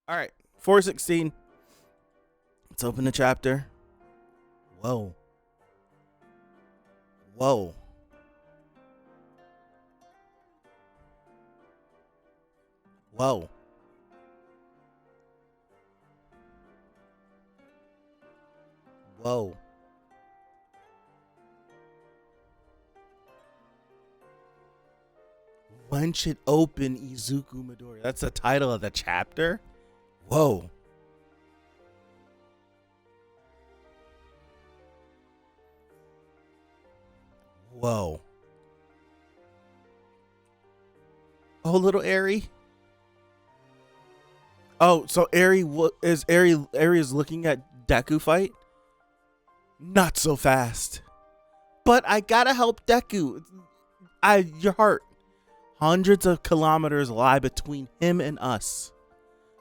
All right, 416. Let's open the chapter. Whoa. Whoa. Whoa. Whoa. When should open Izuku Midori? That's the title of the chapter? Whoa. Whoa. Oh, little Eri. Oh, so Eri is looking at Deku fight? Not so fast. But I gotta help Deku. Your heart. Hundreds of kilometers lie between him and us.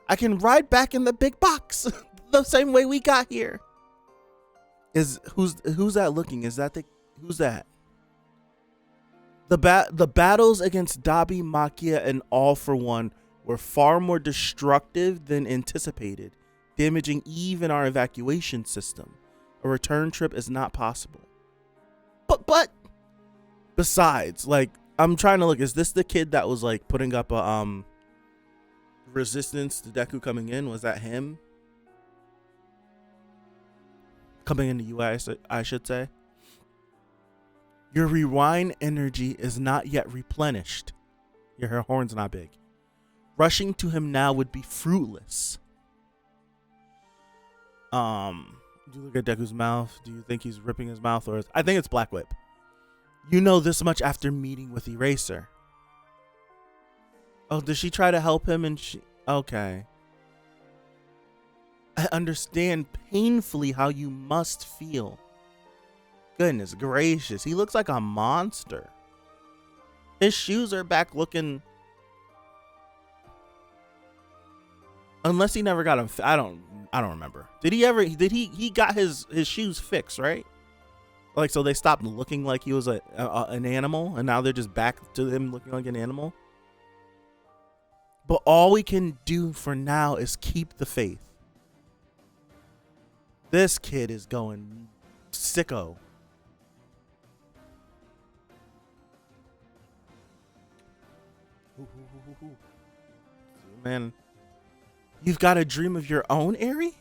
I can ride back in the big box the same way we got here. Who's that looking? Who's that? The battles against Dabi, Makia, and All for One were far more destructive than anticipated, damaging even our evacuation system. A return trip is not possible. But besides, like, I'm trying to look, is this the kid that was like putting up a resistance to Deku coming in? Was that him? Coming into UI, I should say. Your rewind energy is not yet replenished. Your horn's not big. Rushing to him now would be fruitless. Do you look at Deku's mouth? Do you think he's ripping his mouth, or I think it's Black Whip. You know this much after meeting with Eraser. Oh, does she try to help him? Okay. I understand painfully how you must feel. Goodness gracious, he looks like a monster. His shoes are back looking. Unless he never got him. I don't remember. Did he got his shoes fixed, right? Like, so they stopped looking like he was an animal, and now they're just back to him looking like an animal. But all we can do for now is keep the faith. This kid is going sicko. Man, you've got a dream of your own, Eri?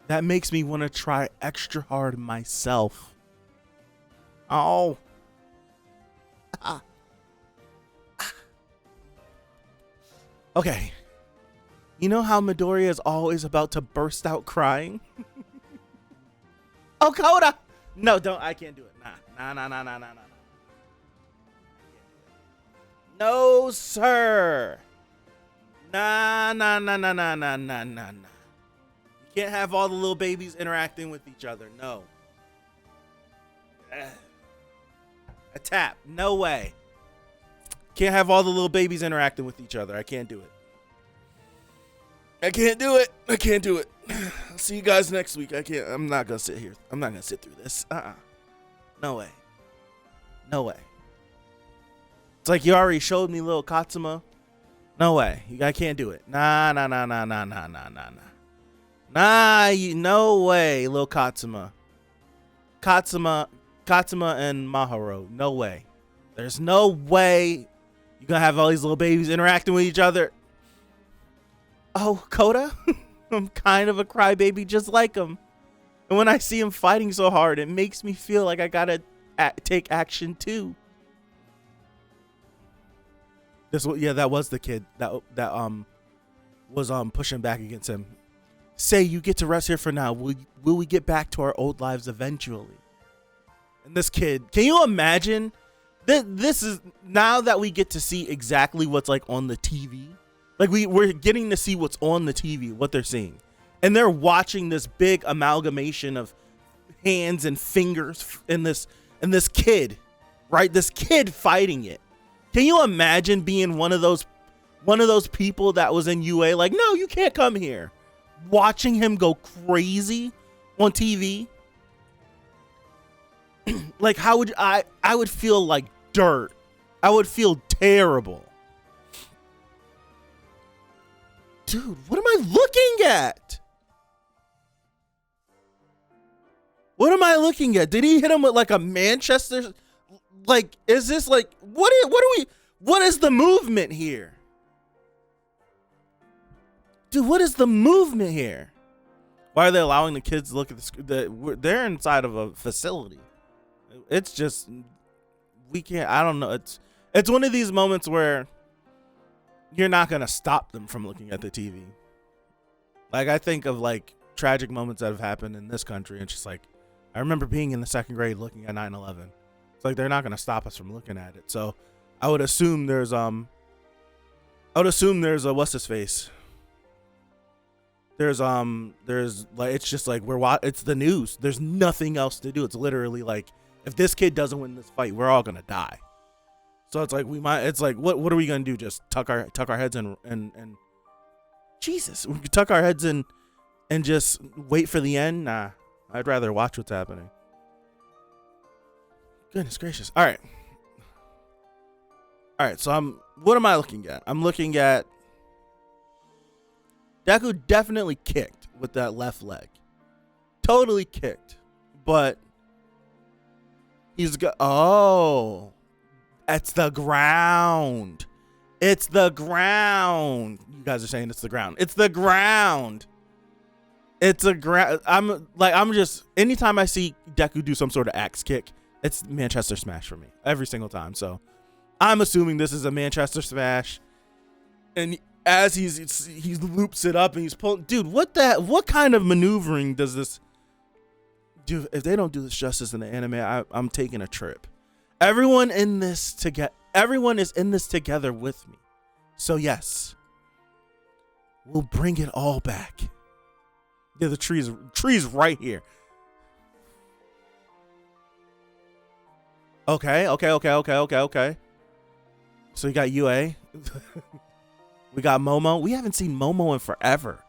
That makes me want to try extra hard myself. Oh. Okay. You know how Midoriya is always about to burst out crying? Oh, Koda! No, don't. I can't do it. Nah. No, sir. Nah. You can't have all the little babies interacting with each other. No. A tap. No way. Can't have all the little babies interacting with each other. I can't do it. I can't do it. I'll see you guys next week. I'm not gonna sit here. I'm not gonna sit through this. No way. It's like you already showed me little Katsuma. No way. I can't do it. Nah. No way, little Katsuma. Katsuma and Maharo. No way. There's no way you're gonna have all these little babies interacting with each other. Oh, Koda? I'm kind of a crybaby just like him. And when I see him fighting so hard, it makes me feel like I gotta take action too. That was the kid that was pushing back against him. Say you get to rest here for now. Will we get back to our old lives eventually? And this kid, can you imagine? This is now that we get to see exactly what's like on the TV. Like we're getting to see what's on the TV, what they're seeing. And they're watching this big amalgamation of hands and fingers in this kid, right? This kid fighting it. Can you imagine being one of those people that was in UA like, no, you can't come here. Watching him go crazy on TV. Like, how would I would feel like dirt. I would feel terrible. Dude, what am I looking at? What am I looking at? Did he hit him with like a Manchester? Like, is this like, what is the movement here? Dude, what is the movement here? Why are they allowing the kids to look at they're inside of a facility. It's just, we can't, I don't know. It's one of these moments where you're not going to stop them from looking at the TV. Like, I think of like tragic moments that have happened in this country. And just like, I remember being in the second grade looking at 9/11. It's like, they're not going to stop us from looking at it. So I would assume there's a, what's his face? There's like, it's just like, it's the news. There's nothing else to do. It's literally like, if this kid doesn't win this fight, we're all going to die. So it's like, what are we going to do? Just tuck our heads in and Jesus, we could tuck our heads in and just wait for the end. Nah, I'd rather watch what's happening. Goodness gracious. All right. So what am I looking at? I'm looking at Deku definitely kicked with that left leg. Totally kicked. But he's got, oh, it's the ground. It's the ground. You guys are saying it's the ground. It's the ground. It's a ground. I'm just, anytime I see Deku do some sort of axe kick, it's Manchester Smash for me every single time. So I'm assuming this is a Manchester Smash. And as he loops it up and he's pulling, dude, what kind of maneuvering does this do? If they don't do this justice in the anime, I'm taking a trip. Everyone is in this together with me. So yes, we'll bring it all back. Yeah, the trees right here. Okay. So you got UA. We got Momo. We haven't seen Momo in forever.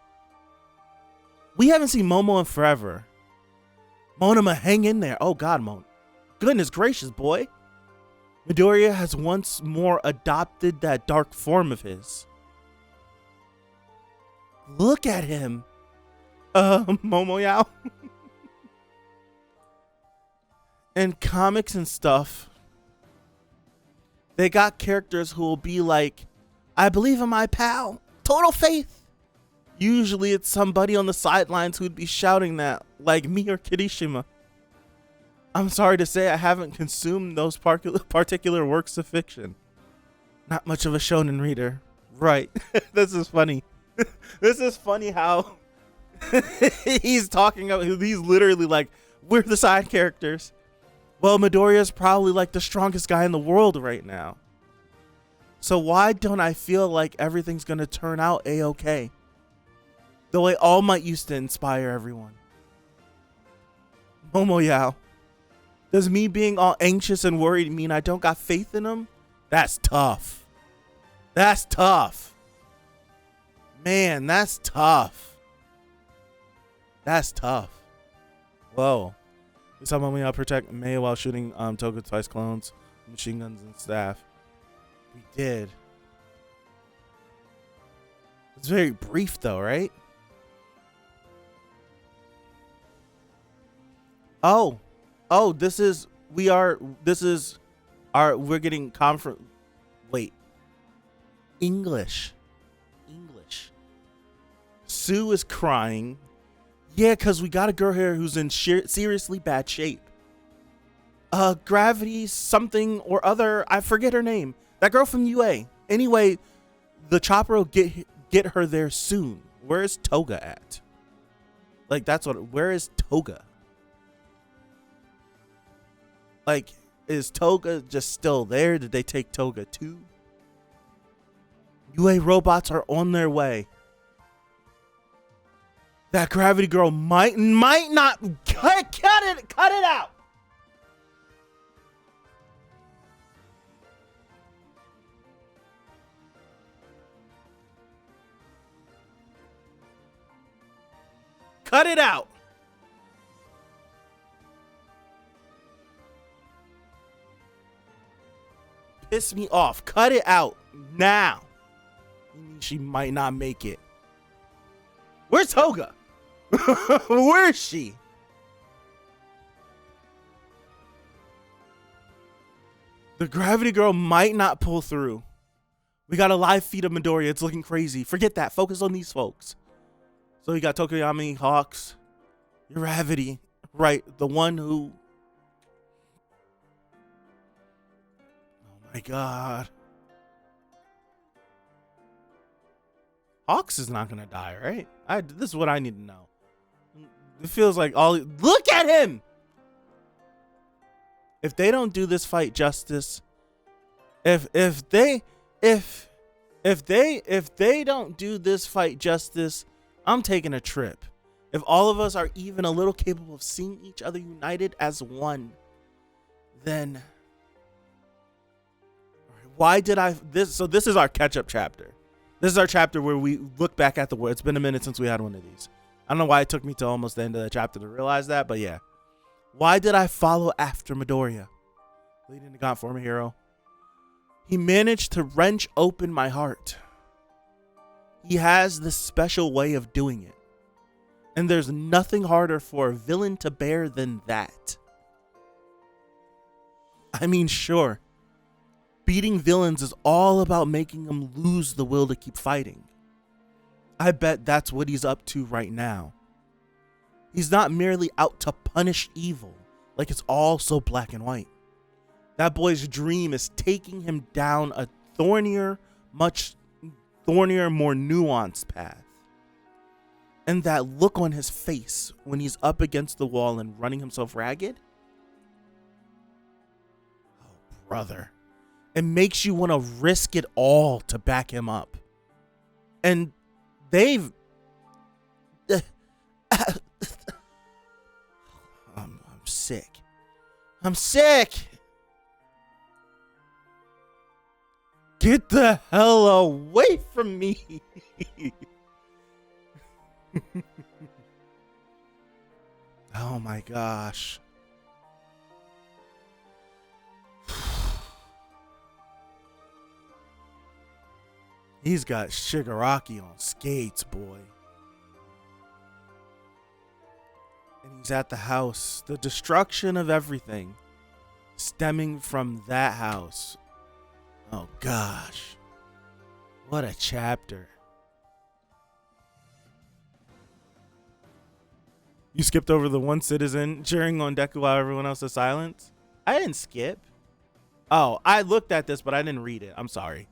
Monoma, hang in there. Oh God, Mon. Goodness gracious, boy. Midoriya has once more adopted that dark form of his. Look at him. Momo Yao. In comics and stuff, they got characters who will be like, I believe in my pal. Total faith. Usually it's somebody on the sidelines who'd be shouting that, like me or Kirishima. I'm sorry to say I haven't consumed those particular works of fiction. Not much of a shonen reader. Right. This is funny. This is funny how he's talking about, he's literally like, we're the side characters. Well, Midoriya's probably like the strongest guy in the world right now. So why don't I feel like everything's going to turn out A-okay? The way All Might used to inspire everyone. Momo Yao. Does me being all anxious and worried mean I don't got faith in him? That's tough. That's tough. Man, that's tough. That's tough. Whoa. Someone we protect May while shooting Toga twice clones, machine guns, and staff. We did. It's very brief though, right? Oh, we're getting wait. English. Sue is crying. Yeah, because we got a girl here who's in seriously bad shape. Gravity something or other. I forget her name. That girl from UA. Anyway, the chopper will get her there soon. Where is Toga at? Like, where is Toga? Like, is Toga just still there? Did they take Toga too? UA robots are on their way. That gravity girl might not cut it out. Cut it out. Piss me off. Cut it out now. She might not make it. Where's Toga? Where is she? The gravity girl might not pull through. We got a live feed of Midoriya. It's looking crazy. Forget that. Focus on these folks. So we got Tokoyami, Hawks, Gravity, right? The one who... Oh my god. Hawks is not gonna die, right? This is what I need to know. It feels like all... Look at him! If they don't do this fight justice, if they don't do this fight justice, I'm taking a trip. If all of us are even a little capable of seeing each other united as one, then why did so this is our catch-up chapter. This is our chapter where we look back at the world. It's been a minute since we had one of these. I don't know why it took me to almost the end of the chapter to realize that, but yeah. Why did I follow after Midoriya? Leading to God for my hero. He managed to wrench open my heart. He has this special way of doing it. And there's nothing harder for a villain to bear than that. I mean, sure, beating villains is all about making them lose the will to keep fighting. I bet that's what he's up to right now. He's not merely out to punish evil, like it's all so black and white. That boy's dream is taking him down a much thornier, more nuanced path. And that look on his face when he's up against the wall and running himself ragged? Oh, brother. It makes you want to risk it all to back him up. And they've... I'm sick. I'm sick! Get the hell away from me! Oh my gosh. He's got Shigaraki on skates, boy. And he's at the house. The destruction of everything stemming from that house. Oh gosh. What a chapter. You skipped over the one citizen cheering on Deku while everyone else is silent? I didn't skip. Oh, I looked at this, but I didn't read it. I'm sorry.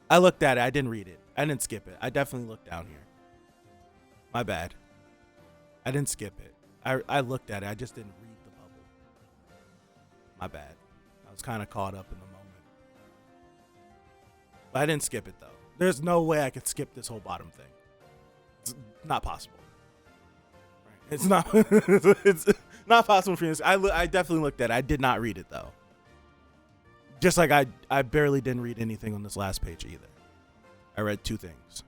I looked at it. I didn't read it. I didn't skip it. I definitely looked down here. My bad. I didn't skip it. I looked at it. I just didn't read the bubble. My bad. I was kind of caught up in the moment. But I didn't skip it, though. There's no way I could skip this whole bottom thing. It's not possible. Right? It's not. It's not possible for me. I definitely looked at it. I did not read it, though. Just like I barely didn't read anything on this last page either. I read two things.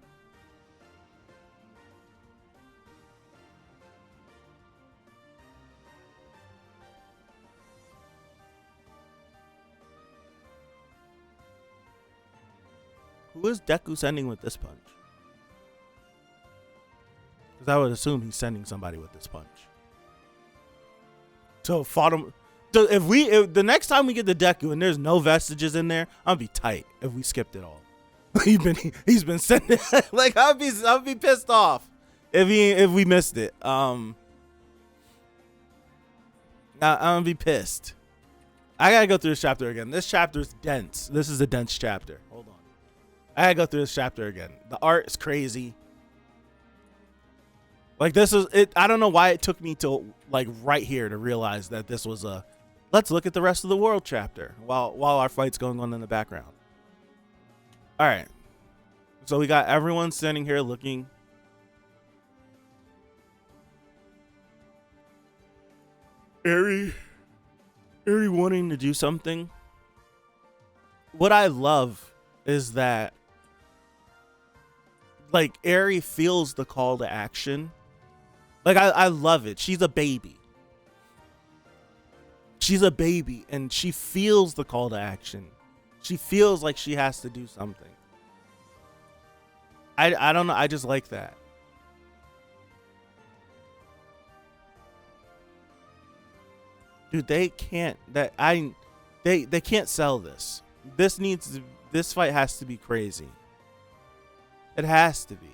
Who is Deku sending with this punch? Because I would assume he's sending somebody with this punch. So fought him. So if the next time we get the Deku and there's no vestiges in there, I'll be tight if we skipped it all. he's been sending like I'll be pissed off if we missed it. I'm gonna be pissed. I gotta go through this chapter again. This chapter is dense. This is a dense chapter. Hold on. I gotta go through this chapter again. The art is crazy. Like this is it. I don't know why it took me to like right here to realize that this was a let's look at the rest of the world chapter while our fight's going on in the background. All right. So we got everyone standing here looking. Eri wanting to do something. What I love is that like Eri feels the call to action. Like I love it. She's a baby. She's a baby and she feels the call to action. She feels like she has to do something. I don't know. I just like that. dude, they can't. They can't sell this. This fight has to be crazy. It has to be.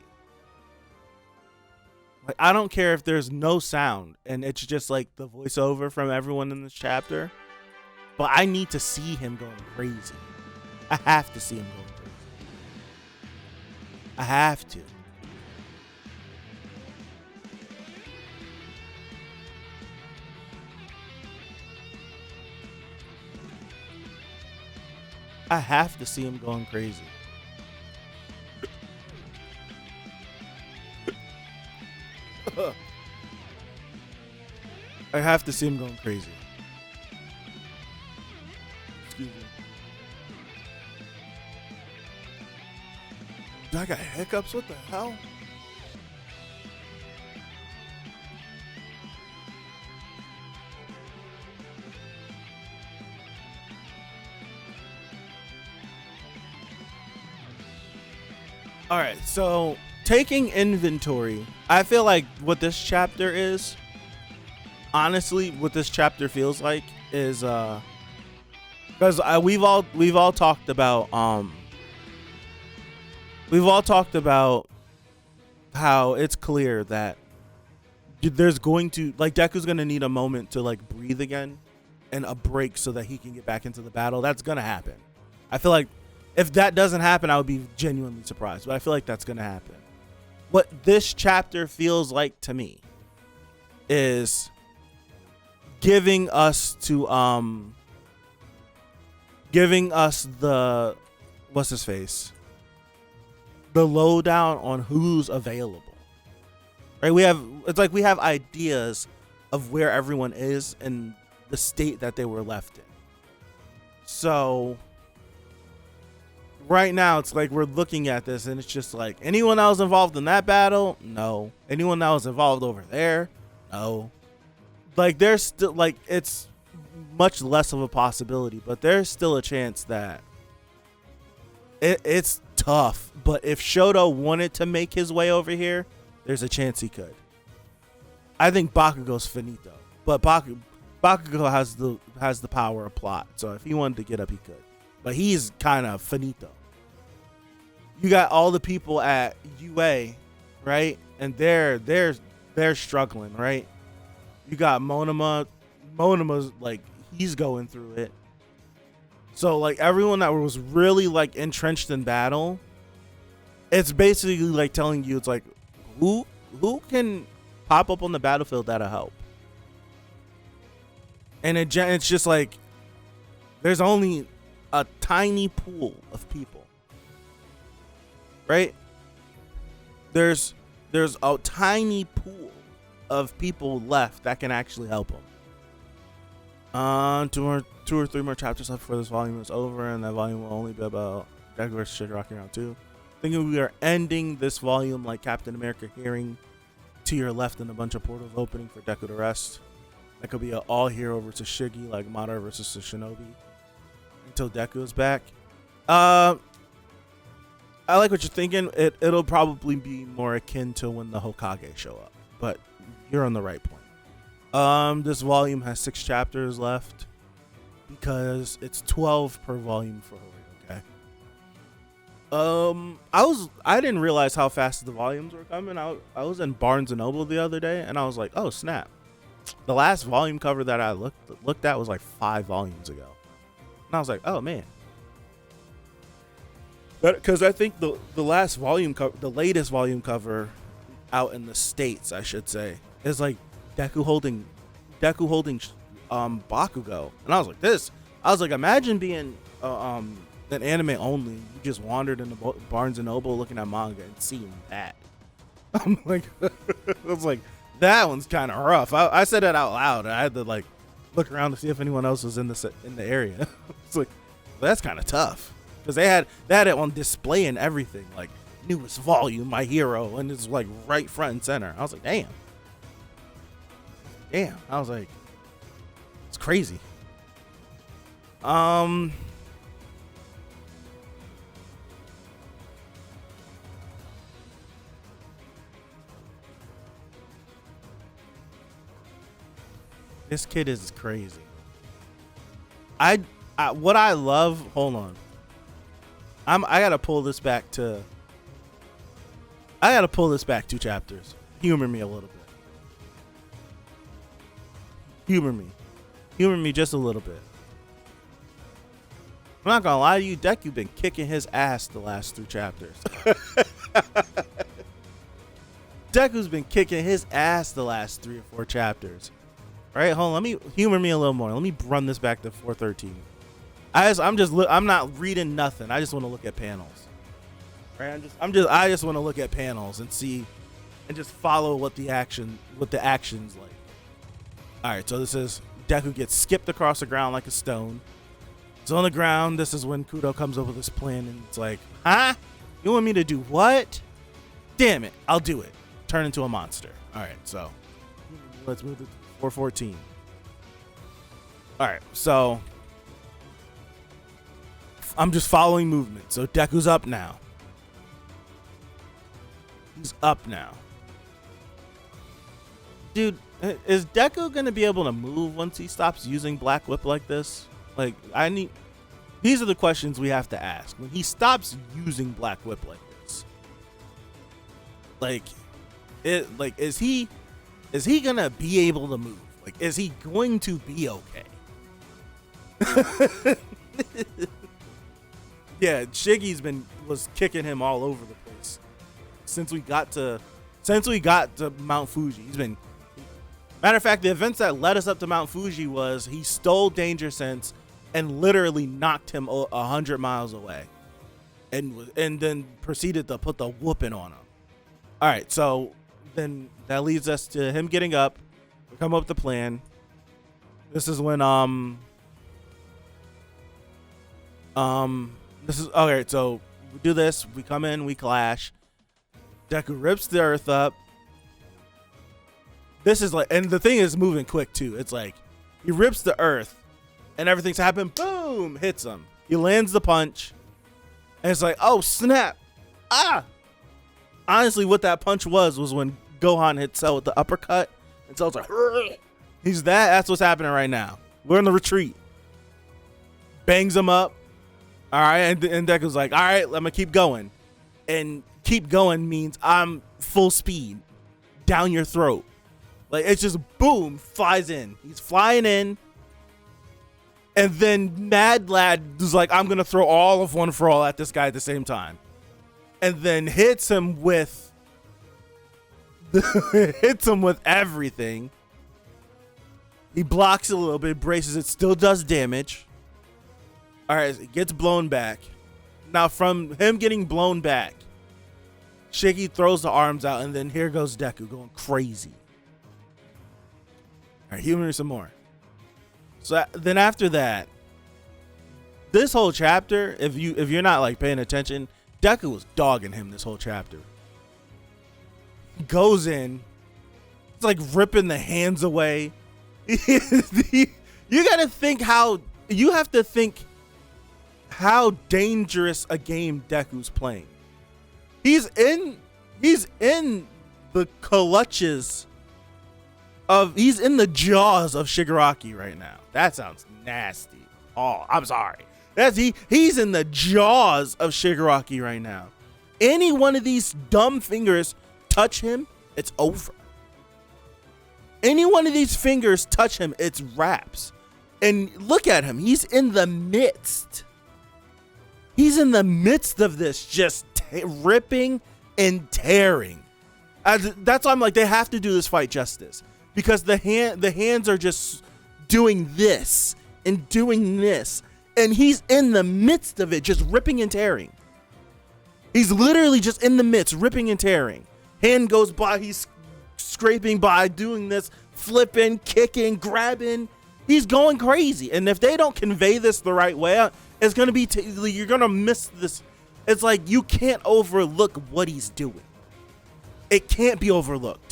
Like, I don't care if there's no sound and it's just like the voiceover from everyone in this chapter, but I need to see him going crazy. I have to see him going crazy. I have to. I have to see him going crazy. I have to see him going crazy. Excuse me. Dude, I got hiccups? What the hell? Alright, so taking inventory, I feel like what this chapter is, honestly, what this chapter feels like is because we've all talked about how it's clear that there's going to, like, Deku's gonna need a moment to like breathe again and a break so that he can get back into the battle. That's gonna happen. I feel like if that doesn't happen, I would be genuinely surprised, but I feel like that's gonna happen. What this chapter feels like to me is giving us the, what's his face, the lowdown on who's available. Right? We have ideas of where everyone is and the state that they were left in. So right now it's like we're looking at this and it's just like, anyone that was involved in that battle? No. Anyone that was involved over there? No. Like, there's still, like, it's much less of a possibility, but there's still a chance that it's tough. But if Shoto wanted to make his way over here, there's a chance he could. I think Bakugo's finito, but Bakugo has the power of plot, so if he wanted to get up, he could. But he's kind of finito. You got all the people at UA, right? And they're struggling, right? You got Monoma. Monoma's like, he's going through it. So like everyone that was really like entrenched in battle, it's basically like telling you, it's like, who can pop up on the battlefield that'll help. And it's just like, there's only a tiny pool of people, right? There's a tiny pool of people left that can actually help them. Two or three more chapters left before this volume is over, and that volume will only be about Deku vs. Shigaraki round 2. Thinking we are ending this volume like Captain America hearing to your left and a bunch of portals opening for Deku to rest. That could be an all hero versus Shiggy, like Madara versus the Shinobi, until Deku is back. I like what you're thinking. It'll probably be more akin to when the Hokage show up, but you're on the right point. This volume has 6 chapters left because it's 12 per volume for HORI. Okay. I didn't realize how fast the volumes were coming. I was in Barnes and Noble the other day, and I was like, oh snap! The last volume cover that I looked at was like 5 volumes ago, and I was like, oh man. Because I think the last volume cover, the latest volume cover out in the States, I should say, is like Deku holding Bakugo, and I was like, imagine being an anime only. You just wandered into Barnes and Noble looking at manga and seeing that. I'm like, I was like, that one's kind of rough. I said it out loud. I had to like look around to see if anyone else was in the area. It's like, that's kind of tough because they had it on display and everything, like newest volume, My Hero, and it's like right front and center. I was like, damn. I was like, it's crazy. This kid is crazy. what I love. Hold on. I gotta pull this back to. I gotta pull this back 2 chapters. Humor me a little bit. Humor me just a little bit. I'm not gonna lie to you, Deku's been kicking his ass the last 3 chapters. Deku's been kicking his ass the last 3 or 4 chapters. All right, hold on. Let me humor me a little more. Let me run this back to 413. I'm not reading nothing. I just want to look at panels. Right? I just want to look at panels and see, and just follow what the action's like. All right, so this is Deku gets skipped across the ground like a stone. It's on the ground. This is when Kudo comes up with this plan, and it's like, huh? You want me to do what? Damn it, I'll do it. Turn into a monster. All right, so let's move to 414. All right, so I'm just following movement. So Deku's up now. He's up now. Dude, is Deku going to be able to move once he stops using Black Whip like this? Like, these are the questions we have to ask. When he stops using Black Whip like this, is he going to be able to move? Like, is he going to be okay? Yeah, Shiggy's was kicking him all over the place since we got to Mount Fuji. Matter of fact, the events that led us up to Mount Fuji was he stole Danger Sense and literally knocked him 100 miles away, and then proceeded to put the whooping on him. All right, so then that leads us to him getting up. We come up with the plan. This is when this is okay. So we do this. We come in. We clash. Deku rips the earth up. This is like, and the thing is moving quick too. It's like he rips the earth, and everything's happened. Boom! Hits him. He lands the punch, and it's like, oh snap! Ah! Honestly, what that punch was when Gohan hit Cell with the uppercut, and Cell's like, "Urgh." That's what's happening right now. We're in the retreat. Bangs him up. All right, and Deku's like, all right, let me keep going, and keep going means I'm full speed down your throat. Like, it's just boom, flies in. He's flying in. And then Mad Lad is like, I'm going to throw all of One for All at this guy at the same time. And then hits him with everything. He blocks a little bit, braces it, still does damage. All right, it gets blown back. Now, from him getting blown back, Shiggy throws the arms out, and then here goes Deku going crazy. All right, humor me some more. So then after that, this whole chapter, if you're not like paying attention, Deku was dogging him this whole chapter. He goes in, it's like ripping the hands away. You gotta think you have to think how dangerous a game Deku's playing. He's in the clutches he's in the jaws of Shigaraki right now. That sounds nasty. Oh, I'm sorry. He's in the jaws of Shigaraki right now. Any one of these dumb fingers touch him, it's over. Any one of these fingers touch him, it's wraps. And look at him. He's in the midst. He's in the midst of this, just ripping and tearing. That's why I'm like, they have to do this fight justice. Because the hands are just doing this and doing this. And he's in the midst of it, just ripping and tearing. He's literally just in the midst, ripping and tearing. Hand goes by, he's scraping by, doing this, flipping, kicking, grabbing. He's going crazy. And if they don't convey this the right way, it's going to be, you're going to miss this. It's like you can't overlook what he's doing. It can't be overlooked.